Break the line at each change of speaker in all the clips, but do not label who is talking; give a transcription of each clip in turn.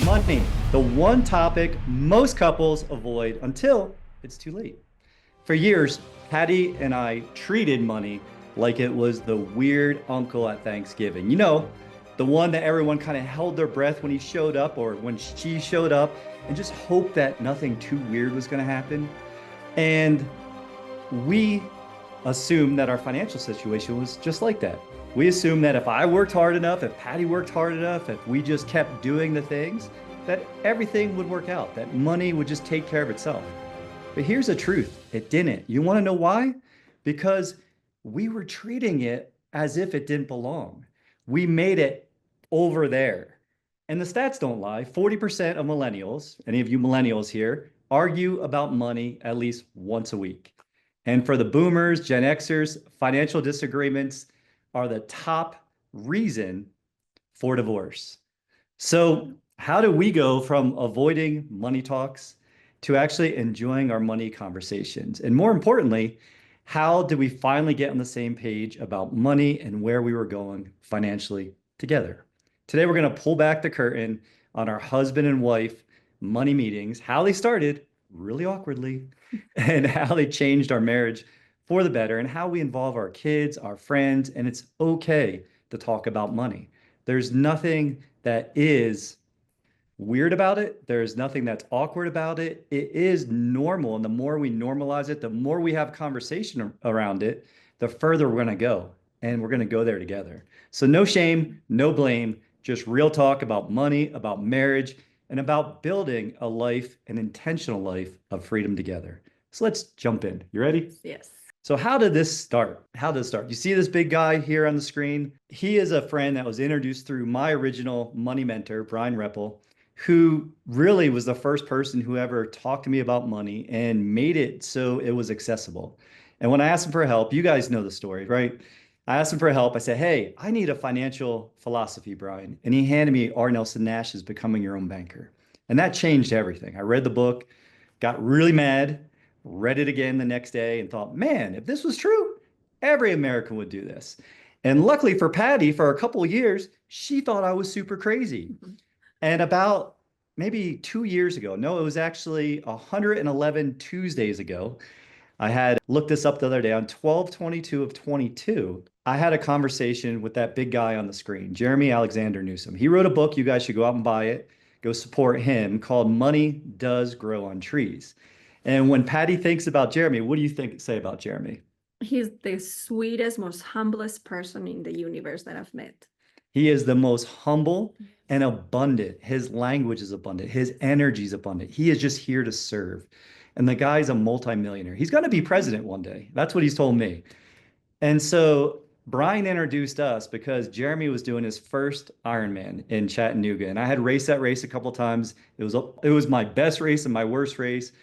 Money, the one topic most couples avoid until it's too late. For years, Patty and I treated money like it was the weird uncle at Thanksgiving. The one that everyone kind of held their breath when he showed up or when she showed up and just hoped that nothing too weird was going to happen. And we assumed that our financial situation was just like that. We assumed that if I worked hard enough, if Patty worked hard enough, if we just kept doing the things, that everything would work out, that money would just take care of itself. But here's the truth, it didn't. You want to know why? Because we were treating it as if it didn't belong. We made it over there. And the stats don't lie. 40% of millennials, any of you millennials here, argue about money at least once a week. And for the boomers, Gen Xers, financial disagreements are the top reason for divorce. So, how do we go from avoiding money talks to actually enjoying our money conversations? And more importantly, how do we finally get on the same page about money and where we were going financially together? Today, we're going to pull back the curtain on our husband and wife money meetings, how they started really awkwardly, and how they changed our marriage for the better, and how we involve our kids, our friends, and it's okay to talk about money. There's nothing that is weird about it. There's nothing that's awkward about it. It is normal. And the more we normalize it, the more we have conversation around it, the further we're going to go. And we're going to go there together. So no shame, no blame, just real talk about money, about marriage, and about building a life, an intentional life of freedom together. So let's jump in. You ready?
Yes.
So how did this start? How did it start? You see this big guy here on the screen? He is a friend that was introduced through my original money mentor, Brian Reppel, who really was the first person who ever talked to me about money and made it so it was accessible. And when I asked him for help, you guys know the story, right? I asked him for help. I said, "Hey, I need a financial philosophy, Brian." And he handed me R. Nelson Nash's Becoming Your Own Banker. And that changed everything. I read the book, got really mad, read it again the next day, and thought, man, if this was true, every American would do this. And luckily for Patty, for a couple of years, she thought I was super crazy. And about maybe 2 years ago, no, it was actually 111 Tuesdays ago. I had looked this up the other day on 12/22 of 22. I had a conversation with that big guy on the screen, Jeremy Alexander Newsom. He wrote a book. You guys should go out and buy it. Go support him, called Money Does Grow on Trees. And when Patty thinks about Jeremy, what do you say about Jeremy?
He's the sweetest, most humblest person in the universe that I've met.
He is the most humble and abundant. His language is abundant. His energy is abundant. He is just here to serve. And the guy's a multimillionaire. He's going to be president one day. That's what he's told me. And so Brian introduced us because Jeremy was doing his first Ironman in Chattanooga. And I had raced that race a couple of times. It was my best race and my worst race.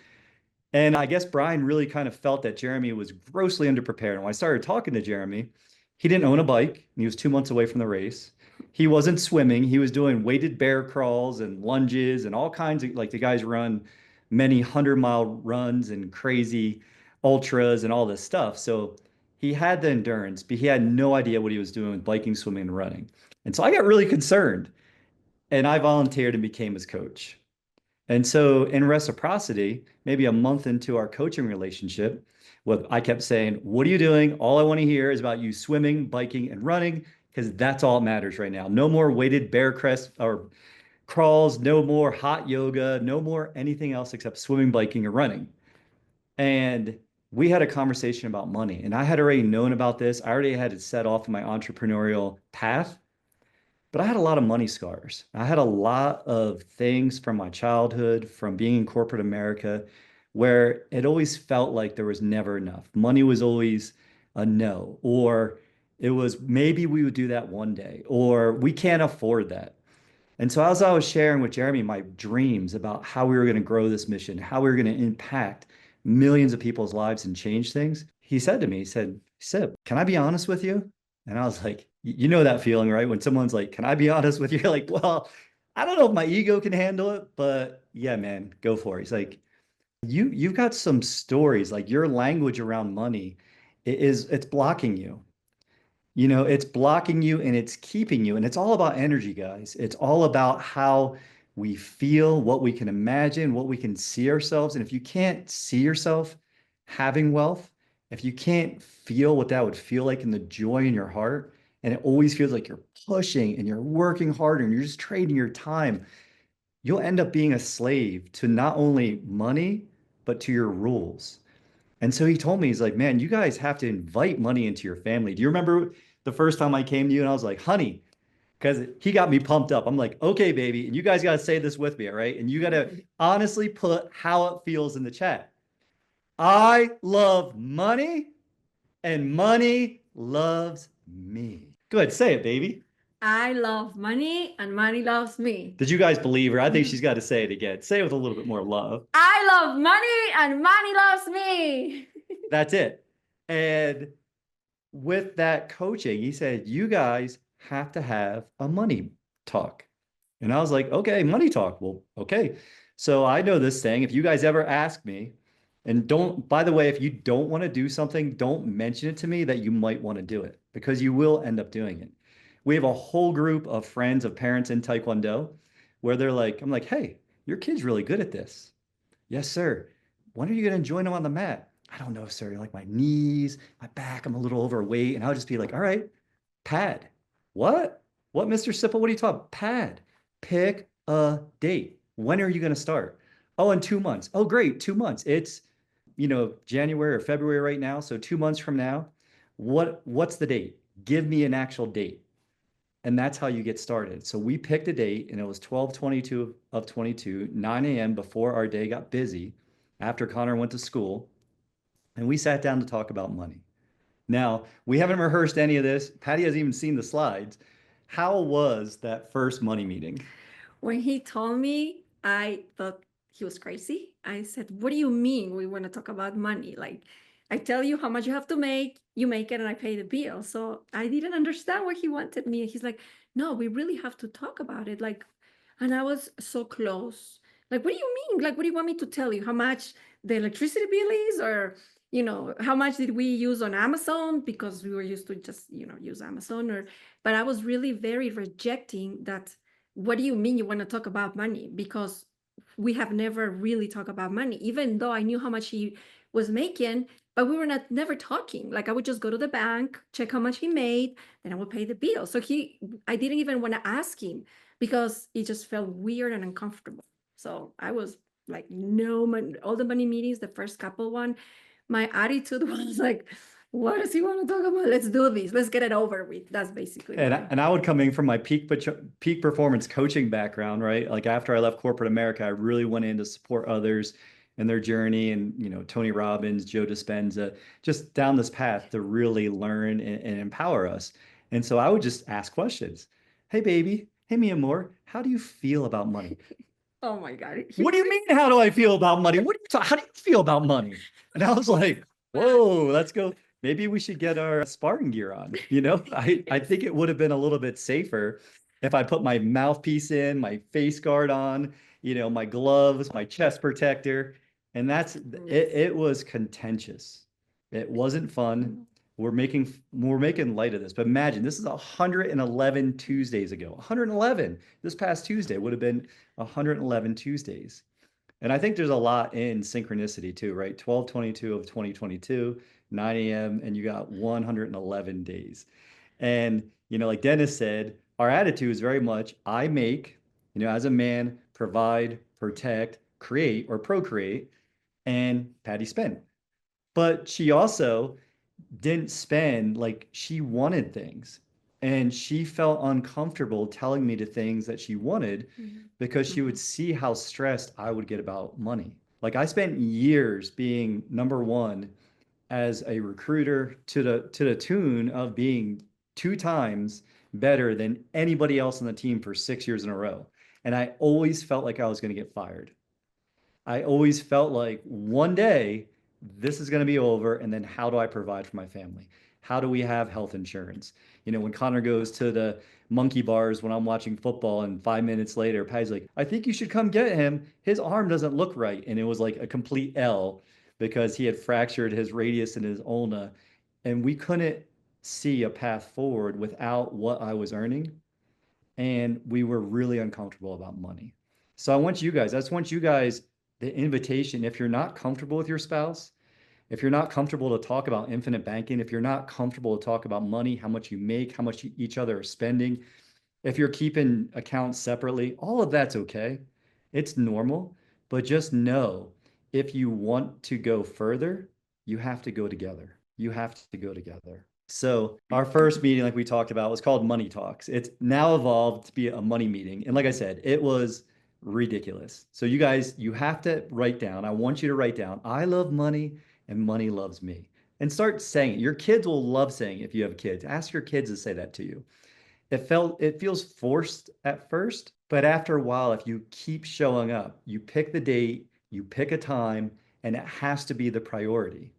And I guess Brian really kind of felt that Jeremy was grossly underprepared. And when I started talking to Jeremy, he didn't own a bike. And he was 2 months away from the race. He wasn't swimming. He was doing weighted bear crawls and lunges and all kinds of, like, the guys run many 100-mile runs and crazy ultras and all this stuff. So he had the endurance, but he had no idea what he was doing with biking, swimming, and running. And so I got really concerned and I volunteered and became his coach. And so, in reciprocity, maybe a month into our coaching relationship, what I kept saying, "What are you doing? All I want to hear is about you swimming, biking, and running, because that's all that matters right now. No more weighted bear crest or crawls, no more hot yoga, no more anything else except swimming, biking, or running." And we had a conversation about money, and I had already known about this. I already had it set off in my entrepreneurial path. But I had a lot of money scars. I had a lot of things from my childhood, from being in corporate America, where it always felt like there was never enough. Money was always a no, or it was maybe we would do that one day, or we can't afford that. And so as I was sharing with Jeremy my dreams about how we were going to grow this mission, how we were going to impact millions of people's lives and change things, he said to me, he said, "Sip, can I be honest with you?" And I was like, you know that feeling, right? When someone's like, "Can I be honest with you?" You're like, well, I don't know if my ego can handle it, but yeah, man, go for it. He's like, you've got some stories, like your language around money it's blocking you. It's blocking you and it's keeping you. And it's all about energy, guys. It's all about how we feel, what we can imagine, what we can see ourselves. And if you can't see yourself having wealth, if you can't feel what that would feel like in the joy in your heart, and it always feels like you're pushing and you're working harder and you're just trading your time, you'll end up being a slave to not only money, but to your rules. And so he told me, he's like, man, you guys have to invite money into your family. Do you remember the first time I came to you and I was like, honey, because he got me pumped up. I'm like, okay, baby. And you guys got to say this with me, all right? And you got to honestly put how it feels in the chat. I love money and money loves me. Go ahead, say it, baby.
I love money and money loves me.
Did you guys believe her? I think she's got to say it again. Say it with a little bit more love.
I love money and money loves me.
That's it. And with that coaching, he said, you guys have to have a money talk. And I was like, okay, money talk. Well, okay. So I know this thing. If you guys ever ask me, and don't, by the way, if you don't want to do something, don't mention it to me that you might want to do it because you will end up doing it. We have a whole group of friends of parents in Taekwondo where they're like, I'm like, hey, your kid's really good at this. Yes, sir. When are you going to join them on the mat? I don't know, sir. Like my knees, my back, I'm a little overweight. And I'll just be like, all right, pad. What? What, Mr. Sipple? What are you talking about? Pad. Pick a date. When are you going to start? Oh, in 2 months. Oh, great. 2 months. It's, January or February right now. So 2 months from now, what's the date? Give me an actual date. And that's how you get started. So we picked a date and it was 12/22 of 22, 9 a.m. before our day got busy after Connor went to school. And we sat down to talk about money. Now, we haven't rehearsed any of this. Patty hasn't even seen the slides. How was that first money meeting?
When he told me, I thought he was crazy. I said, what do you mean we want to talk about money? Like, I tell you how much you have to make, you make it, and I pay the bill. So I didn't understand what he wanted me. He's like, no, we really have to talk about it. Like, and I was so close. Like, what do you mean? Like, what do you want me to tell you? How much the electricity bill is? Or, how much did we use on Amazon? Because we were used to just, use Amazon. But I was really very rejecting that. What do you mean you want to talk about money? Because we have never really talked about money, even though I knew how much he was making, but we were never talking. Like I would just go to the bank, check how much he made, then I would pay the bill. So I didn't even want to ask him because it just felt weird and uncomfortable. So I was like, no, all the money meetings, the first couple one, my attitude was like, what does he want to talk about? Let's do this. Let's get it over with. That's basically
And
what
I, and I would coming from my peak performance coaching background, right? Like after I left corporate America, I really went in to support others in their journey, and Tony Robbins, Joe Dispenza, just down this path to really learn and empower us. And so I would just ask questions. Hey, baby. Hey, mi amor. How do you feel about money?
Oh my God.
What do you mean? How do I feel about money? How do you feel about money? And I was like, whoa, let's go. Maybe we should get our sparring gear on. I think it would have been a little bit safer if I put my mouthpiece in, my face guard on, my gloves, my chest protector. And that's it.
Yes.
It was contentious. It wasn't fun. We're making light of this, but imagine this is 111 Tuesdays ago. 111. This past Tuesday would have been 111 Tuesdays. And I think there's a lot in synchronicity too, right? 12/22 of 2022, 9 a.m., and you got 111 days. And, like Dennis said, our attitude is very much I make, as a man, provide, protect, create, or procreate, and Patty spend. But she also didn't spend, like she wanted things. And she felt uncomfortable telling me the things that she wanted because she would see how stressed I would get about money. Like I spent years being number one as a recruiter to the tune of being 2 times better than anybody else on the team for 6 years in a row. And I always felt like I was going to get fired. I always felt like one day this is going to be over. And then how do I provide for my family? How do we have health insurance? When Connor goes to the monkey bars when I'm watching football, and 5 minutes later, Patty's like, I think you should come get him. His arm doesn't look right. And it was like a complete L because he had fractured his radius and his ulna. And we couldn't see a path forward without what I was earning. And we were really uncomfortable about money. So I just want you guys the invitation. If you're not comfortable with your spouse, if you're not comfortable to talk about infinite banking, if you're not comfortable to talk about money, how much you make, how much each other are spending, if you're keeping accounts separately, all of that's okay. It's normal, but just know if you want to go further, you have to go together. You have to go together. So, our first meeting, like we talked about, was called Money Talks. It's now evolved to be a money meeting. And like I said, it was ridiculous. So, you guys, you have to write down. I want you to write down, I love money and money loves me. And start saying it. Your kids will love saying it if you have kids. Ask your kids to say that to you. It feels forced at first, but after a while, if you keep showing up, you pick the date, you pick a time, and it has to be the priority.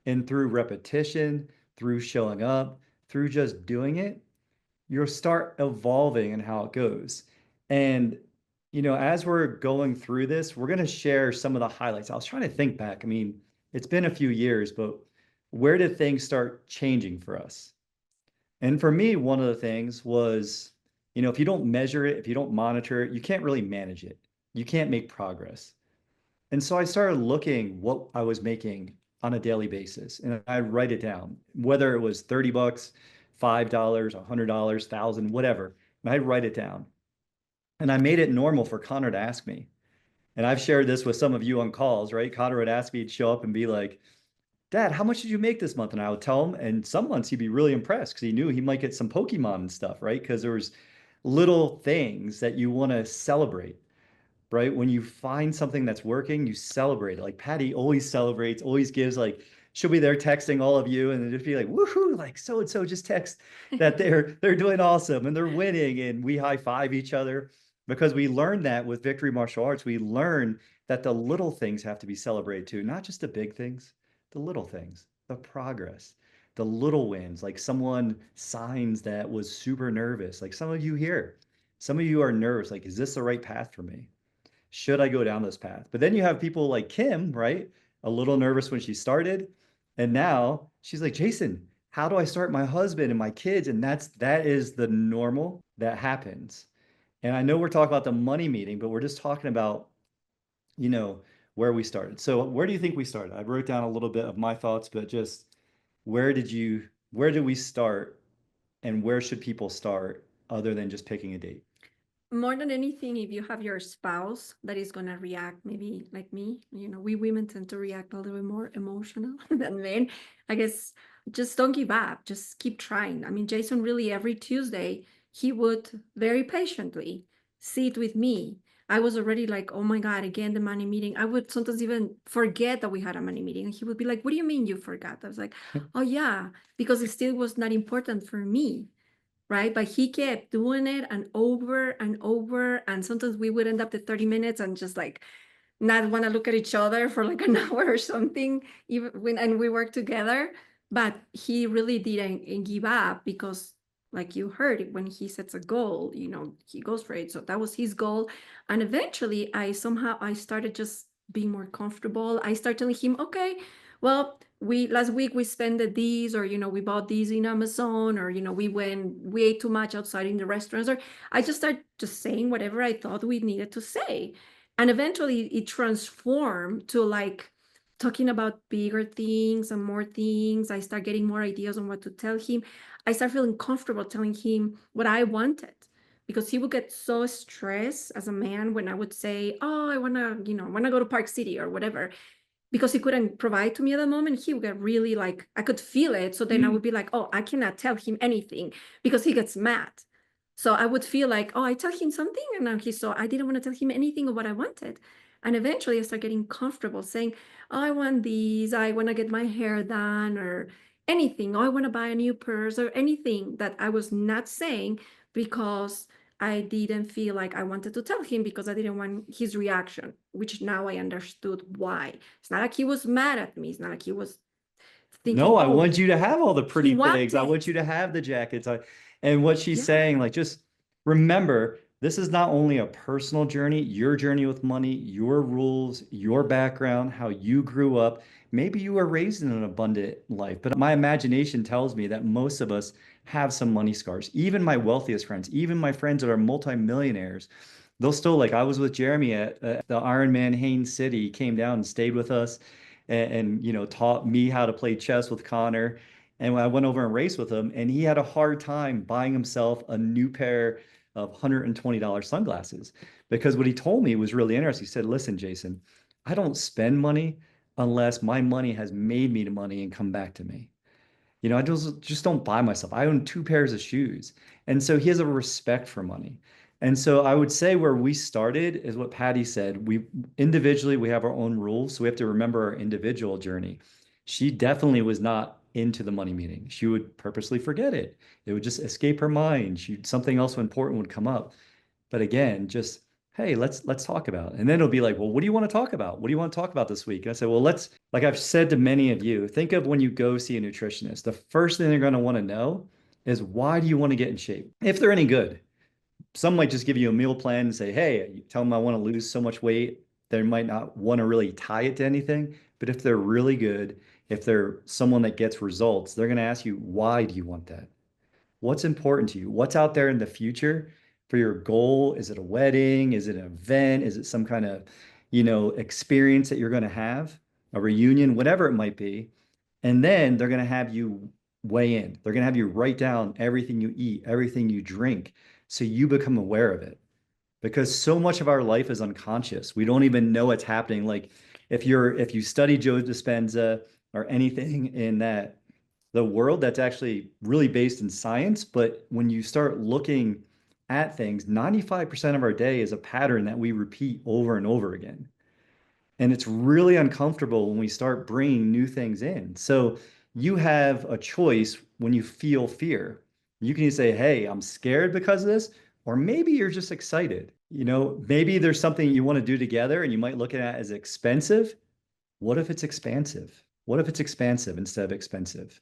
And through repetition, through showing up, through just doing it, you'll start evolving in how it goes. And as we're going through this, we're going to share some of the highlights. I was trying to think back. I mean, it's been a few years, but where did things start changing for us? And for me, one of the things was, if you don't measure it, if you don't monitor it, you can't really manage it. You can't make progress. And so I started looking what I was making on a daily basis and I write it down, whether it was 30 bucks, $5, $100, 1,000, whatever. And I'd write it down. And I made it normal for Connor to ask me. And I've shared this with some of you on calls, right? Connor would ask me to show up and be like, Dad, how much did you make this month? And I would tell him, and some months he'd be really impressed because he knew he might get some Pokemon and stuff, right? Because there was little things that you want to celebrate, right? When you find something that's working, you celebrate it. Like Patty always celebrates, always gives like she'll be there texting all of you and just be like, woohoo, like so and so just text that they're doing awesome and they're winning and we high five each other because we learned that with Victory Martial Arts. We learned that the little things have to be celebrated too, not just the big things, the little things, the progress. The little wins, like someone signs that was super nervous, like some of you here, some of you are nervous, like, is this the right path for me? Should I go down this path? But then you have people like Kim, right? A little nervous when she started. And now she's like, Jason, how do I start my husband and my kids? And that is the normal that happens. And I know we're talking about the money meeting, but we're just talking about, you know, where we started. So where do you think we started? I wrote down a little bit of my thoughts, but just where did we start and where should people start other than just picking a date?
More than anything, if you have your spouse that is going to react, maybe like me, we women tend to react a little bit more emotional than men. I guess just don't give up, just keep trying. I mean, Jason really every Tuesday, he would very patiently sit with me. I was already like, oh my God, again, the money meeting. I would sometimes even forget that we had a money meeting. And he would be like, what do you mean you forgot? I was like, oh yeah, because it still was not important for me, right? But he kept doing it and over and over. And sometimes we would end up at 30 minutes and just like not want to look at each other for like an hour or something, even when and we work together. But he really didn't give up because like you heard when he sets a goal, he goes for it. So that was his goal. And eventually I started just being more comfortable. I started telling him, okay, well, we last week we spent these, or we bought these in Amazon, or we ate too much outside in the restaurants, or I just started just saying whatever I thought we needed to say. And eventually it transformed to like talking about bigger things and more things. I start getting more ideas on what to tell him. I start feeling comfortable telling him what I wanted, because he would get so stressed as a man when I would say, oh, I want to, I want to go to Park City or whatever, because he couldn't provide to me at the moment. He would get really like, I could feel it. So then I would be like, oh, I cannot tell him anything because he gets mad. So I would feel like, oh, I tell him something, and now so I didn't want to tell him anything of what I wanted. And eventually I started getting comfortable saying, oh, I want these, I want to get my hair done, or anything. Oh, I want to buy a new purse, or anything that I was not saying because I didn't feel like I wanted to tell him, because I didn't want his reaction, which now I understood why. It's not like he was mad at me. It's not like he was thinking,
No, I
oh,
want you to have all the
he
pretty things. I
wanted.
want you to have the jackets. And what she's
Yeah.
saying, like, just remember, this is not only a personal journey, your journey with money, your rules, your background, how you grew up. Maybe you were raised in an abundant life, but my imagination tells me that most of us have some money scars. Even my wealthiest friends, even my friends that are multimillionaires, they'll still like I was with Jeremy at the Iron Man Haines City. He came down and stayed with us and you know taught me how to play chess with Connor. And when I went over and raced with him, and he had a hard time buying himself a new pair of $120 sunglasses because what he told me was really interesting. He said, "Listen, Jason, I don't spend money unless my money has made me the money and come back to me." You know, I just don't buy myself. I own two pairs of shoes. And so he has a respect for money. And so I would say where we started is what Patty said. We individually we have our own rules, so we have to remember our individual journey. She definitely was not into the money meeting. She would purposely forget it. It would just escape her mind. Something else important would come up. But again, just hey, let's talk about it. And then it'll be like, well, what do you want to talk about? What do you want to talk about this week? And I said, well, let's like I've said to many of you, think of when you go see a nutritionist. The first thing they're going to want to know is why do you want to get in shape? If they're any good. Some might just give you a meal plan and say, hey, you tell them I want to lose so much weight. They might not want to really tie it to anything. But if they're really good, if they're someone that gets results, they're going to ask you, why do you want that? What's important to you? What's out there in the future for your goal? Is it a wedding? Is it an event? Is it some kind of, you know, experience that you're going to have, a reunion, whatever it might be? And then they're going to have you weigh in. They're going to have you write down everything you eat, everything you drink, so you become aware of it. Because so much of our life is unconscious. We don't even know what's happening. Like if you study Joe Dispenza or anything in that the world that's actually really based in science. But when you start looking at things, 95% of our day is a pattern that we repeat over and over again. And it's really uncomfortable when we start bringing new things in. So you have a choice when you feel fear. You can either say, hey, I'm scared because of this, or maybe you're just excited. You know, maybe there's something you want to do together and you might look at it as expensive. What if it's expansive? What if it's expansive instead of expensive?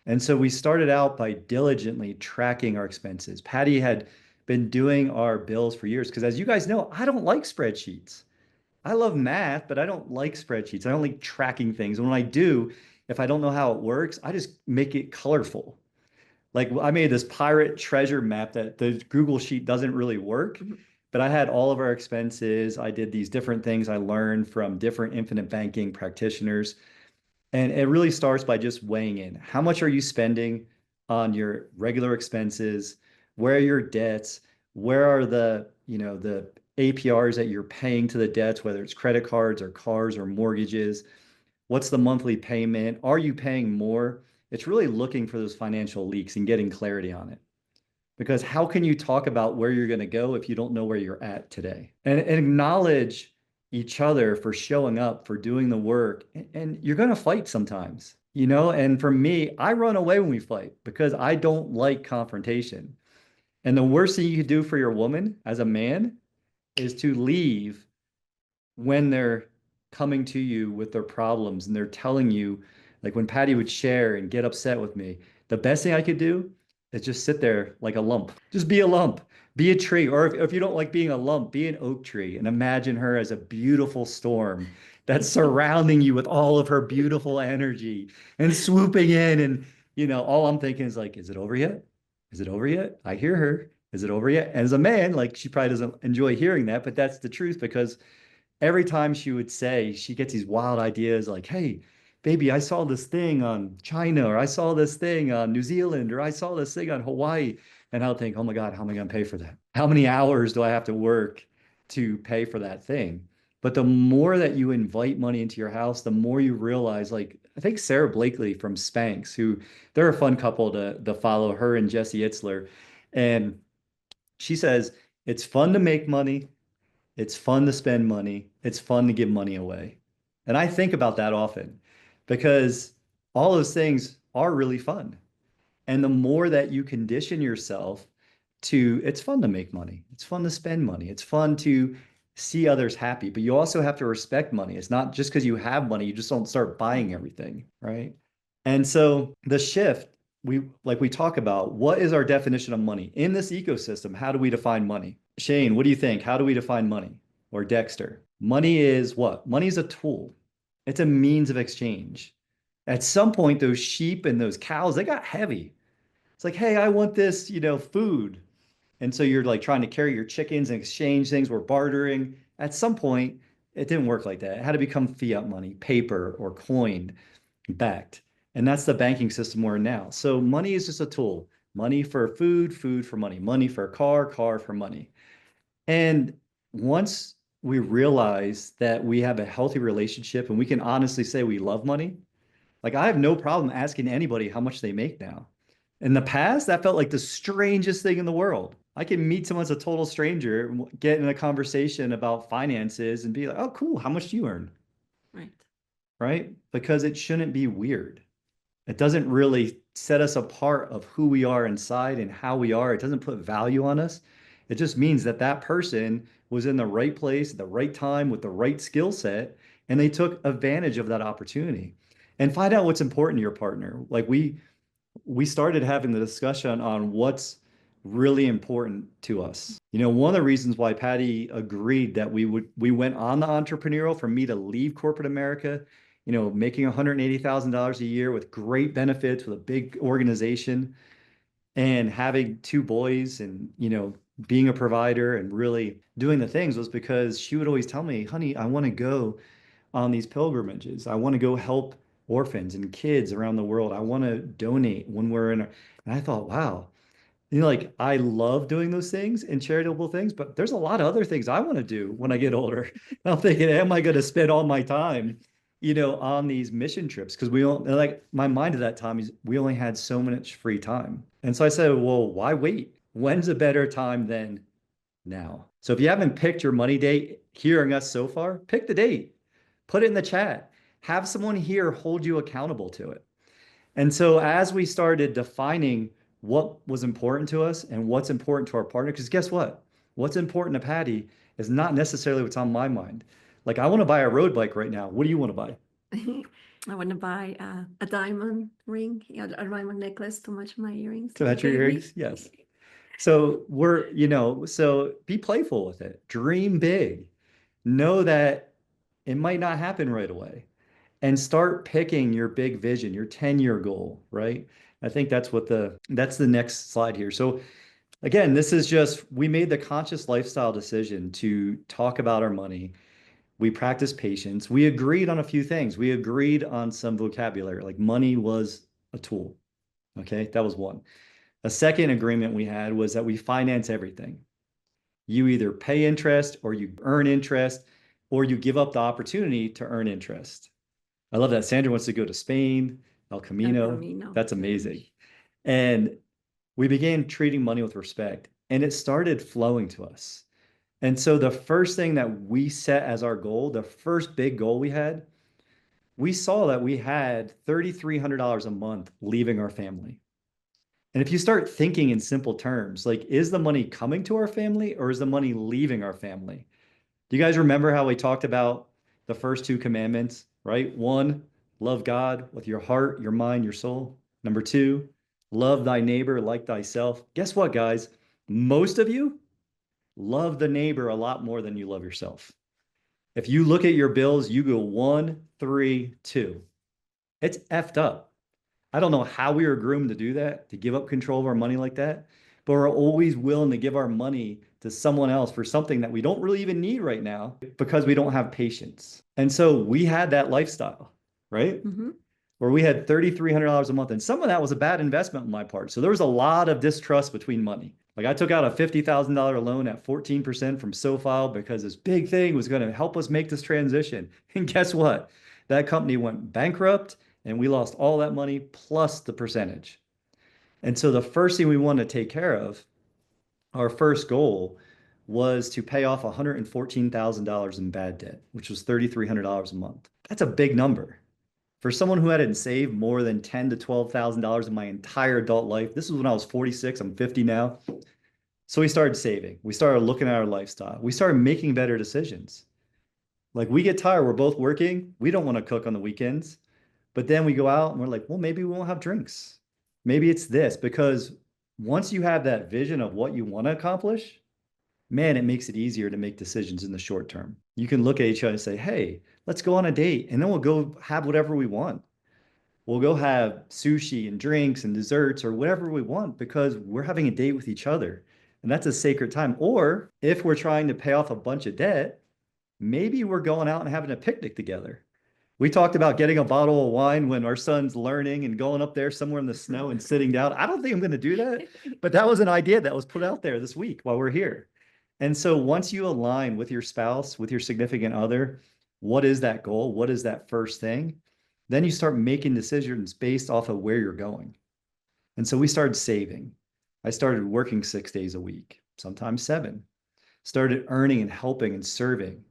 And so we started out by diligently tracking our expenses. Patty had been doing our bills for years because, as you guys know, I don't like spreadsheets. I love math, but I don't like spreadsheets. I don't like tracking things. And when I do, if I don't know how it works, I just make it colorful. Like I made this pirate treasure map that the Google Sheet doesn't really work, but I had all of our expenses. I did these different things I learned from different infinite banking practitioners. And it really starts by just weighing in. How much are you spending on your regular expenses? Where are your debts? Where are the, you know, the APRs that you're paying to the debts, whether it's credit cards or cars or mortgages? What's the monthly payment? Are you paying more? It's really looking for those financial leaks and getting clarity on it. Because how can you talk about where you're going to go if you don't know where you're at today? And acknowledge each other for showing up, for doing the work. And you're going to fight sometimes, you know? And for me, I run away when we fight because I don't like confrontation. And the worst thing you could do for your woman as a man is to leave when they're coming to you with their problems and they're telling you, like when Patty would share and get upset with me, the best thing I could do is just sit there like a lump. Just be a lump, be a tree. Or if you don't like being a lump, be an oak tree and imagine her as a beautiful storm that's surrounding you with all of her beautiful energy and swooping in. And, you know, all I'm thinking is like, is it over yet? Is it over yet? I hear her. Is it over yet? And as a man, like she probably doesn't enjoy hearing that, but that's the truth because every time she would say, she gets these wild ideas like, hey, baby, I saw this thing on China, or I saw this thing on New Zealand, or I saw this thing on Hawaii. And I'll think, oh my God, how am I going to pay for that? How many hours do I have to work to pay for that thing? But the more that you invite money into your house, the more you realize, like, I think Sarah Blakely from Spanx, who they're a fun couple to follow, her and Jesse Itzler. And she says, it's fun to make money. It's fun to spend money. It's fun to give money away. And I think about that often because all those things are really fun. And the more that you condition yourself to, it's fun to make money. It's fun to spend money. It's fun to see others happy, but you also have to respect money. It's not just because you have money, you just don't start buying everything, right? And so the shift, we talk about what is our definition of money in this ecosystem? How do we define money? Shane, what do you think? How do we define money? Or Dexter? Money is what? Money is a tool. It's a means of exchange. At some point, those sheep and those cows, they got heavy. It's like, hey, I want this, you know, food. And so you're like trying to carry your chickens and exchange things. We're bartering. At some point, it didn't work like that. It had to become fiat money, paper or coined, backed. And that's the banking system we're in now. So money is just a tool. Money for food, food for money, money for a car, car for money. And once we realize that we have a healthy relationship and we can honestly say we love money, like I have no problem asking anybody how much they make now. In the past, that felt like the strangest thing in the world. I can meet someone as a total stranger, get in a conversation about finances and be like, oh, cool, how much do you earn?
Right.
Right? Because it shouldn't be weird. It doesn't really set us apart of who we are inside and how we are. It doesn't put value on us. It just means that that person was in the right place at the right time with the right skill set, and they took advantage of that opportunity. And find out what's important to your partner. Like we started having the discussion on what's really important to us. You know, one of the reasons why Patty agreed that we went on the entrepreneurial for me to leave corporate America, you know, making $180,000 a year with great benefits with a big organization and having two boys and, you know, being a provider and really doing the things was because she would always tell me, honey, I want to go on these pilgrimages. I want to go help orphans and kids around the world. I want to donate when we're in. And I thought, wow, you know, like I love doing those things and charitable things, but there's a lot of other things I want to do when I get older. And I'm thinking, am I going to spend all my time, you know, on these mission trips? Because we don't like my mind at that time is we only had so much free time. And so I said, well, why wait? When's a better time than now? So if you haven't picked your money date hearing us so far, pick the date, put it in the chat, have someone here hold you accountable to it. And so as we started defining what was important to us and what's important to our partner, because guess what? What's important to Patty is not necessarily what's on my mind. Like I want to buy a road bike right now. What do you want to buy?
I want to buy a diamond ring, a diamond necklace to match my earrings,
To
my
match your
baby.
earrings? Yes. So we're, you know, so be playful with it. Dream big. Know that it might not happen right away and start picking your big vision, your 10-year goal, right? I think that's the next slide here. So again, this is just we made the conscious lifestyle decision to talk about our money. We practice patience. We agreed on a few things. We agreed on some vocabulary, like money was a tool. Okay, that was one. A second agreement we had was that we finance everything. You either pay interest or you earn interest or you give up the opportunity to earn interest. I love that. Sandra wants to go to Spain, El
El
Camino.
Camino.
That's amazing. And we began treating money with respect and it started flowing to us. And so the first thing that we set as our goal, the first big goal we had, we saw that we had $3,300 a month leaving our family. And if you start thinking in simple terms, like, is the money coming to our family or is the money leaving our family? Do you guys remember how we talked about the first two commandments, right? One, love God with your heart, your mind, your soul. Number two, love thy neighbor like thyself. Guess what, guys? Most of you love the neighbor a lot more than you love yourself. If you look at your bills, you go one, three, two. It's effed up. I don't know how we were groomed to do that, to give up control of our money like that, but we're always willing to give our money to someone else for something that we don't really even need right now because we don't have patience. And so we had that lifestyle, right?
Mm-hmm.
Where we had $3,300 a month. And some of that was a bad investment on my part. So there was a lot of distrust between money. Like I took out a $50,000 loan at 14% from SoFi because this big thing was going to help us make this transition. And guess what? That company went bankrupt and we lost all that money plus the percentage. And so the first thing we wanted to take care of, our first goal was to pay off $114,000 in bad debt, which was $3,300 a month. That's a big number. For someone who hadn't saved more than $10,000 to $12,000 in my entire adult life, this was when I was 46, I'm 50 now. So we started saving. We started looking at our lifestyle. We started making better decisions. Like we get tired, we're both working. We don't want to cook on the weekends. But then we go out and we're like, well, maybe we won't have drinks. Maybe it's this because once you have that vision of what you want to accomplish, man, it makes it easier to make decisions in the short term. You can look at each other and say, hey, let's go on a date and then we'll go have whatever we want. We'll go have sushi and drinks and desserts or whatever we want because we're having a date with each other. And that's a sacred time. Or if we're trying to pay off a bunch of debt, maybe we're going out and having a picnic together. We talked about getting a bottle of wine when our son's learning and going up there somewhere in the snow and sitting down. I don't think I'm going to do that, but that was an idea that was put out there this week while we're here. And so once you align with your spouse, with your significant other, what is that goal? What is that first thing? Then you start making decisions based off of where you're going. And so we started saving. I started working 6 days a week, sometimes seven, started earning and helping and serving.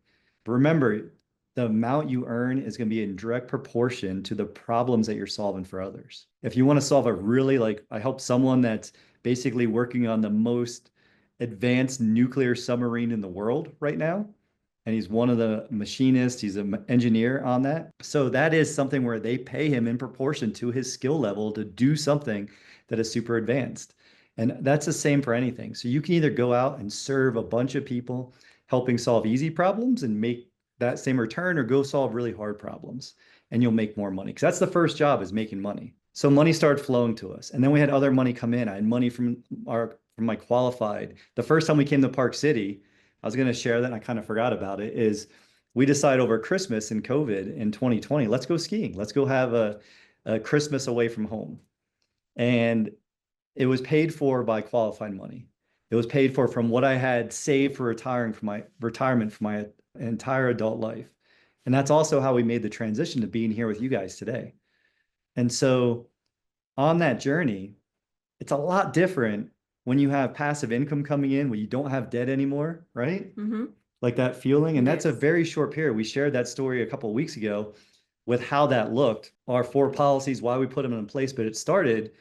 But remember, the amount you earn is going to be in direct proportion to the problems that you're solving for others. If you want to solve a really, like, I help someone that's basically working on the most advanced nuclear submarine in the world right now. And he's one of the machinists, he's an engineer on that. So that is something where they pay him in proportion to his skill level to do something that is super advanced. And that's the same for anything. So you can either go out and serve a bunch of people, helping solve easy problems and make that same return, or go solve really hard problems and you'll make more money. Because that's the first job, is making money. So money started flowing to us. And then we had other money come in. I had money from my qualified. The first time we came to Park City, I was going to share that and I kind of forgot about it, is we decided over Christmas and COVID in 2020, let's go skiing. Let's go have a Christmas away from home. And it was paid for by qualified money. It was paid for from what I had saved for retiring for my retirement for my entire adult life. And that's also how we made the transition to being here with you guys today. And so on that journey, it's a lot different when you have passive income coming in, when you don't have debt anymore, right?
Mm-hmm.
Like that feeling. And that's a
Yes.
very short period. We shared that story a couple of weeks ago with how that looked, our 4 policies, why we put them in place. But it started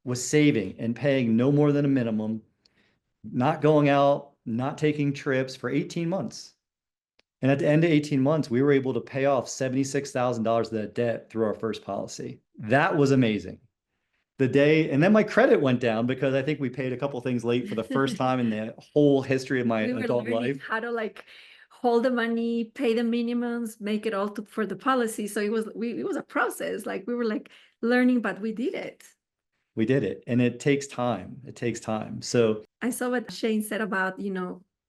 with saving and paying no more than a minimum, not going out, not taking trips for 18 months. And at the end of 18 months, we were able to pay off $76,000 of that debt through our first policy. That was amazing. The day, and then my credit went down because I think we paid a couple things late for the first time in the whole history of my
We were
adult
learning
life.
how to like hold the money, pay the minimums, make it all for the policy. So it was a process. Like we were like learning, but we did it.
We did it. And it takes time. It takes time. So
I saw what Shane said about,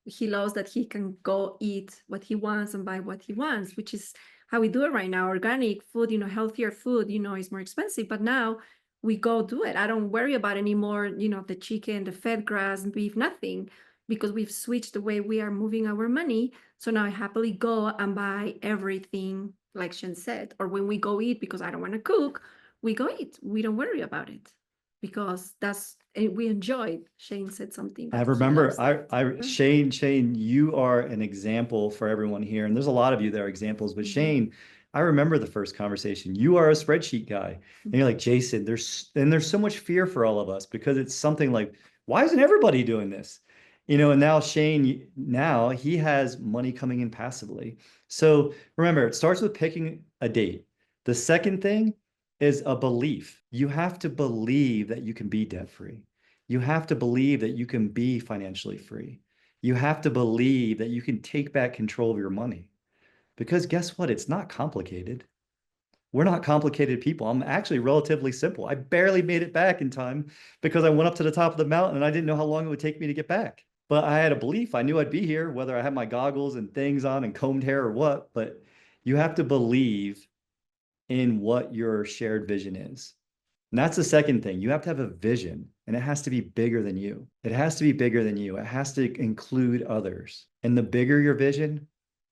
he loves that he can go eat what he wants and buy what he wants, which is how we do it right now. Organic food, healthier food, is more expensive, but now we go do it. I don't worry about anymore, the chicken, the fed grass, beef, nothing, because we've switched the way we are moving our money. So now I happily go and buy everything, like Shane said, or when we go eat, because I don't want to cook, we go eat. We don't worry about it because we enjoyed. Shane said something
I
that he loves
remember,
that.
Shane, you are an example for everyone here. And there's a lot of you that are examples, but Shane, I remember the first conversation. You are a spreadsheet guy. And you're like, Jason, there's so much fear for all of us because it's something like, why isn't everybody doing this? And now Shane, now he has money coming in passively. So remember, it starts with picking a date. The second thing is a belief. You have to believe that you can be debt free. You have to believe that you can be financially free. You have to believe that you can take back control of your money. Because guess what? It's not complicated. We're not complicated people. I'm actually relatively simple. I barely made it back in time because I went up to the top of the mountain and I didn't know how long it would take me to get back. But I had a belief. I knew I'd be here, whether I had my goggles and things on and combed hair or what. But you have to believe in what your shared vision is. And that's the second thing. You have to have a vision, and it has to be bigger than you. It has to be bigger than you. It has to include others. And the bigger your vision,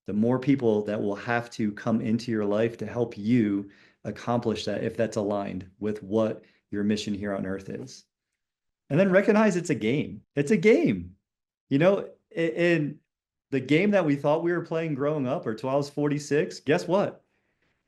the more people that will have to come into your life to help you accomplish that if that's aligned with what your mission here on earth is. And then recognize it's a game. It's a game. In the game that we thought we were playing growing up, or until I was 46, guess what?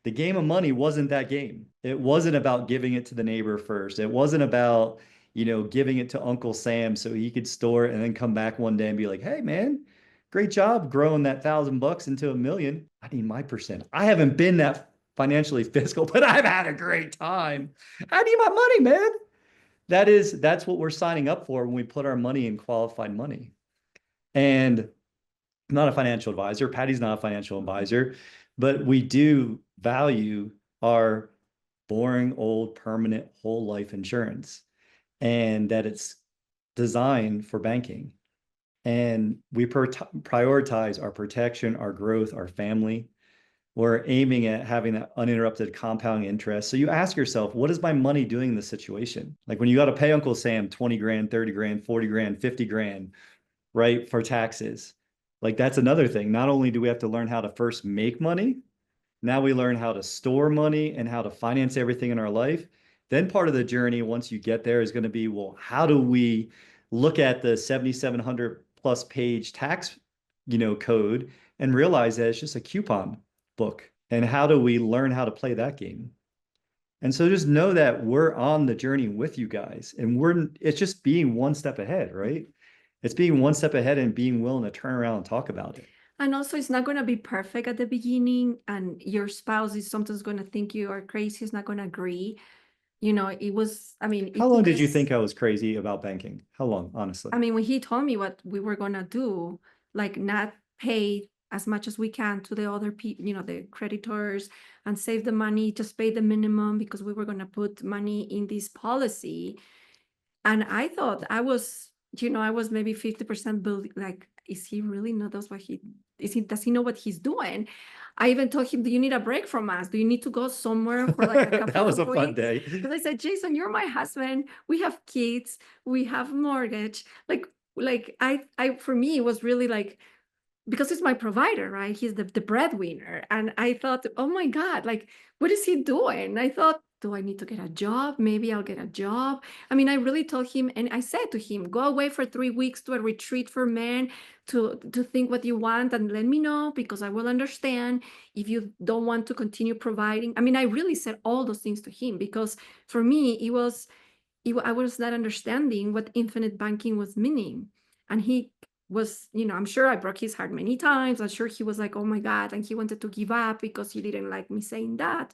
The game of money wasn't that game. It wasn't about giving it to the neighbor first. It wasn't about, giving it to Uncle Sam so he could store it and then come back one day and be like, hey, man, great job growing that $1,000 into $1,000,000. I need my percent. I haven't been that financially fiscal, but I've had a great time. I need my money, man. That's what we're signing up for when we put our money in qualified money. And I'm not a financial advisor. Patty's not a financial advisor, but we do value our boring, old, permanent whole life insurance and that it's designed for banking. and we prioritize our protection, our growth, our family. We're aiming at having that uninterrupted compounding interest. So you ask yourself, what is my money doing in this situation? Like when you got to pay Uncle Sam 20 grand, 30 grand, 40 grand, 50 grand, right, for taxes. Like that's another thing. Not only do we have to learn how to first make money, now we learn how to store money and how to finance everything in our life. Then part of the journey, once you get there, is going to be, well, how do we look at the 7,700 plus page tax, code and realize that it's just a coupon book? And how do we learn how to play that game? And so just know that we're on the journey with you guys, and it's just being one step ahead, right? It's being one step ahead and being willing to turn around and talk about it.
And also, it's not going to be perfect at the beginning, and your spouse is sometimes going to think you are crazy. It's not going to agree. It was, I mean,
How long did you think I was crazy about banking? How long, honestly?
I mean, when he told me what we were going to do, like not pay as much as we can to the other people, the creditors, and save the money, just pay the minimum because we were going to put money in this policy. And I thought I was maybe 50% like, is he really know that's what does he know what he's doing? I even told him, do you need a break from us? Do you need to go somewhere for like a couple
That was
of
a fun
weeks?
day.
Because I said, Jason, you're my husband. We have kids. We have mortgage. Like for me, it was really like, because it's my provider, right? He's the breadwinner. And I thought, oh my God, like, what is he doing? I thought, do I need to get a job? Maybe I'll get a job. I mean, I really told him, and I said to him, go away for 3 weeks to a retreat for men to think what you want and let me know, because I will understand if you don't want to continue providing. I mean, I really said all those things to him because for me, I was not understanding what infinite banking was meaning. And he was, I'm sure I broke his heart many times. I'm sure he was like, oh my God. And he wanted to give up because he didn't like me saying that.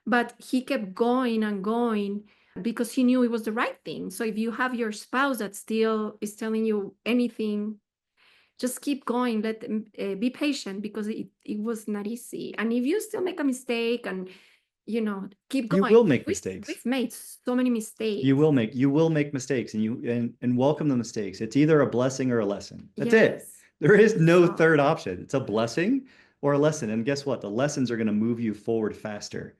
But he kept going and going because he knew it was the right thing. So if you have your spouse that still is telling you anything, just keep going. Let them be patient, because it was not easy. And if you still make a mistake and keep
You
going.
will make
We've,
mistakes.
we've made so many
You
mistakes.
will make mistakes, and and welcome the mistakes. It's either a blessing or a lesson. That's it.
Yes.
There is no
So,
third option. It's a blessing or a lesson. And guess what? The lessons are going to move you forward faster.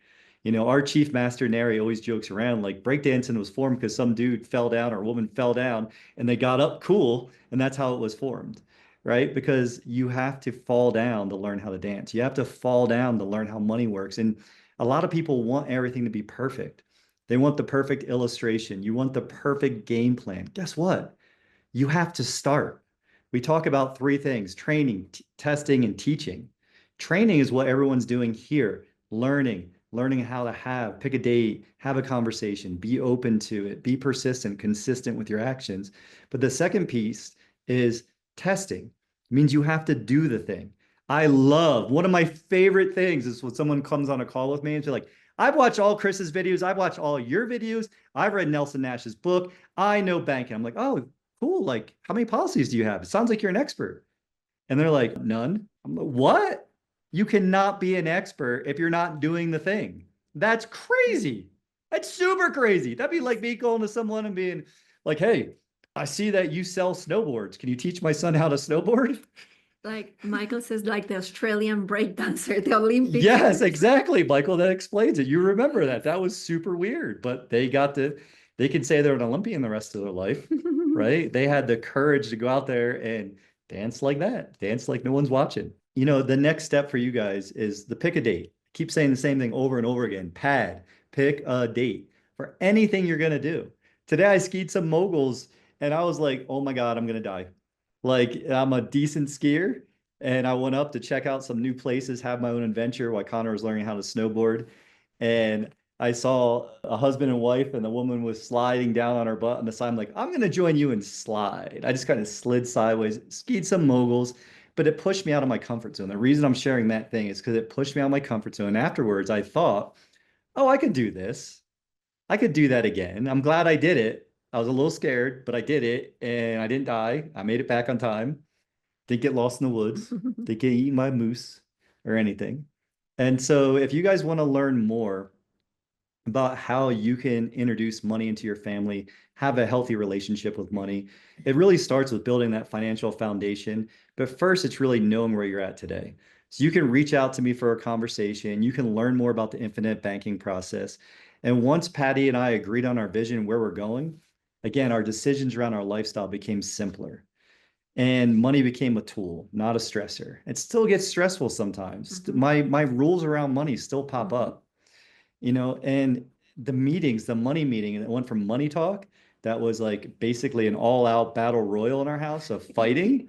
Our chief master Neri always jokes around like breakdancing was formed because some dude fell down or a woman fell down and they got up cool, and that's how it was formed, right? Because you have to fall down to learn how to dance. You have to fall down to learn how money works. And a lot of people want everything to be perfect. They want the perfect illustration. You want the perfect game plan. Guess what? You have to start. We talk about three things: training, testing, and teaching. Training is what everyone's doing here: learning how to pick a date, have a conversation, be open to it, be persistent, consistent with your actions. But the second piece is testing. It means you have to do the thing. I love one of my favorite things is when someone comes on a call with me and they're like, I've watched all Chris's videos, I've watched all your videos, I've read Nelson Nash's book, I know banking. I'm like, oh, cool. Like, how many policies do you have? It sounds like you're an expert. And they're like, none. I'm like, what? You cannot be an expert if you're not doing the thing. That's crazy. That's super crazy. That'd be like me going to someone and being like, hey, I see that you sell snowboards. Can you teach my son how to snowboard?
like Michael says, like the Australian breakdancer, the Olympic.
Yes, exactly, Michael. That explains it. You remember that. That was super weird, but they can say they're an Olympian the rest of their life, right? They had the courage to go out there and dance like that, dance like no one's watching. The next step for you guys is the pick a date. Keep saying the same thing over and over again. Pick a date for anything you're gonna do. Today I skied some moguls and I was like, oh my God, I'm gonna die. Like I'm a decent skier and I went up to check out some new places, have my own adventure while Connor was learning how to snowboard. And I saw a husband and wife, and the woman was sliding down on her butt on the side. I'm like, I'm gonna join you and slide. I just kind of slid sideways, skied some moguls, but it pushed me out of my comfort zone. The reason I'm sharing that thing is because it pushed me out of my comfort zone. Afterwards, I thought, oh, I could do this. I could do that again. I'm glad I did it. I was a little scared, but I did it and I didn't die. I made it back on time. Didn't get lost in the woods. Didn't get eaten by a moose or anything. And so if you guys want to learn more, about how you can introduce money into your family, have a healthy relationship with money. It really starts with building that financial foundation. But first, it's really knowing where you're at today. So you can reach out to me for a conversation. You can learn more about the infinite banking process. And once Patty and I agreed on our vision, where we're going, again, our decisions around our lifestyle became simpler. And money became a tool, not a stressor. It still gets stressful sometimes.
Mhm.
My rules around money still pop
Mhm.
up, and the meetings, the money meeting, and it went from money talk that was like basically an all-out battle royal in our house of fighting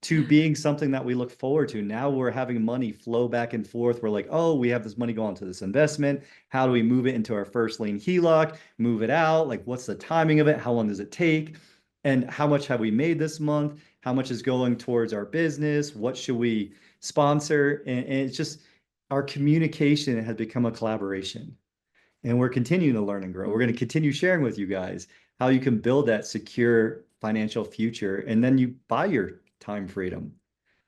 to being something that we look forward to. Now we're having money flow back and forth. We're like, oh, we have this money going to this investment. How do we move it into our first lien HELOC, move it out? Like, what's the timing of it? How long does it take? And how much have we made this month? How much is going towards our business? What should we sponsor? And it's just our communication has become a collaboration. And we're continuing to learn and grow. We're going to
Mhm.
continue sharing with you guys how you can build that secure financial future. And then you buy your time freedom.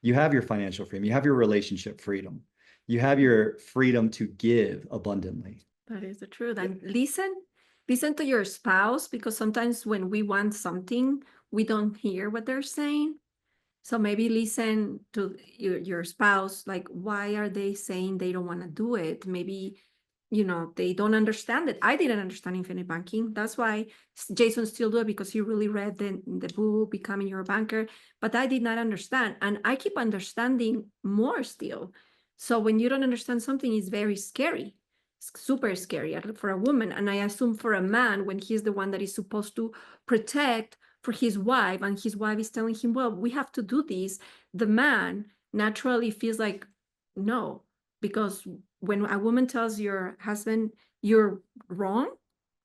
You have your financial freedom. You have your relationship freedom. You have your freedom to give abundantly.
That is the truth. And listen to your spouse, because sometimes when we want something, we don't hear what they're saying. So maybe listen to your spouse, like, why are they saying they don't want to do it? Maybe, they don't understand it. I didn't understand infinite banking. That's why Jason still do it, because he really read the book, Becoming Your Banker. But I did not understand. And I keep understanding more still. So when you don't understand something, it's very scary. It's super scary for a woman. And I assume for a man, when he's the one that is supposed to protect for his wife, and his wife is telling him, well, we have to do this, the man naturally feels like, no, because when a woman tells your husband you're wrong,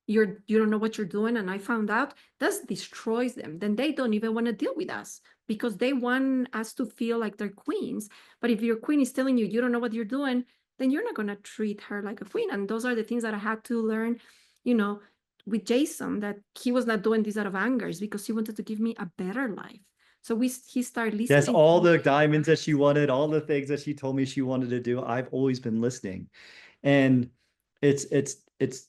you don't know what you're doing, and I found out, that destroys them. Then they don't even want to deal with us, because they want us to feel like they're queens. But if your queen is telling you don't know what you're doing, then you're not going to treat her like a queen. And those are the things that I had to learn, you know with Jason, that he was not doing this out of anger, it's because he wanted to give me a better life. So he started
Yes,
listening
all
to
the
my
diamonds that she
words.
wanted, all the things that she told me she wanted to do, I've always been listening. And it's it's it's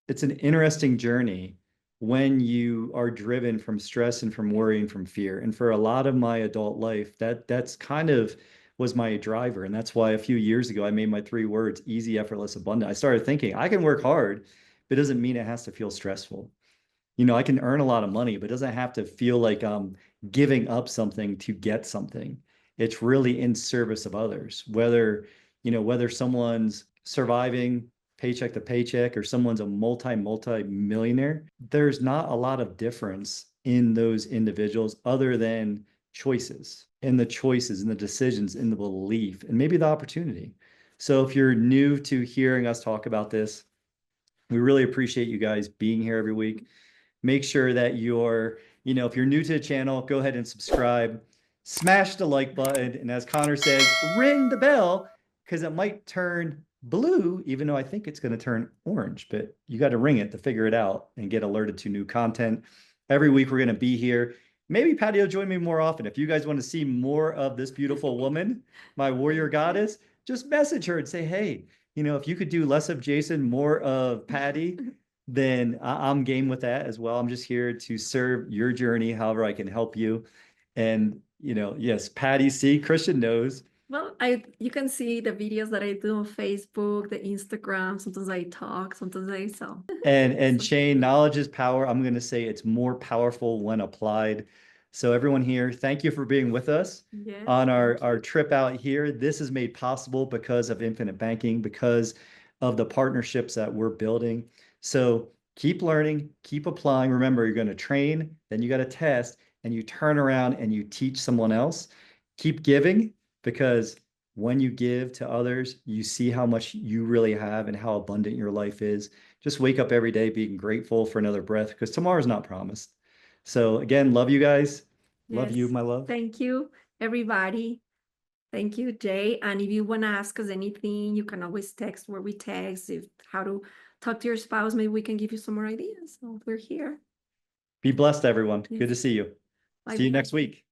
it's an interesting journey when you are driven from stress and from worry and from fear. And for a lot of my adult life, that's kind of was my driver. And that's why a few years ago I made my 3 words: easy, effortless, abundant. I started thinking I can work hard, but it doesn't mean it has to feel stressful. I can earn a lot of money, but it doesn't have to feel like I'm giving up something to get something. It's really in service of others, whether someone's surviving paycheck to paycheck or someone's a multi millionaire. There's not a lot of difference in those individuals other than choices and the choices and the decisions and the belief and maybe the opportunity. So if you're new to hearing us talk about this, we really appreciate you guys being here every week. Make sure that if you're new to the channel, go ahead and subscribe, smash the like button, and as Connor says, ring the bell, because it might turn blue, even though I think it's going to turn orange, but you got to ring it to figure it out and get alerted to new content. Every week we're going to be here. Maybe Patty will join me more often. If you guys want to see more of this beautiful woman, my warrior goddess, just message her and say, hey, if you could do less of Jason, more of Patty, then I'm game with that as well. I'm just here to serve your journey, however I can help you. And, yes, Patty C, Christian knows.
Well, you can see the videos that I do on Facebook, the Instagram. Sometimes I talk, sometimes I sell.
And
So,
Shane, knowledge is power. I'm going to say it's more powerful when applied. So everyone here, thank you for being with us
yes,
on our,
thank
our
you.
trip out here. This is made possible because of infinite banking, because of the partnerships that we're building. So keep learning, keep applying. Remember, you're going to train, then you got to test, and you turn around and you teach someone else. Keep giving, because when you give to others, you see how much you really have and how abundant your life is. Just wake up every day being grateful for another breath, because tomorrow's not promised. So again, love you guys. Love you,
Yes,
my love.
thank you, everybody. Thank you, Jay. And if you want to ask us anything, you can always text where we text, if how to talk to your spouse. Maybe we can give you some more ideas. So we're here.
Be blessed, everyone. Good
Yes.
to see you.
Bye
See you
bye.
next week.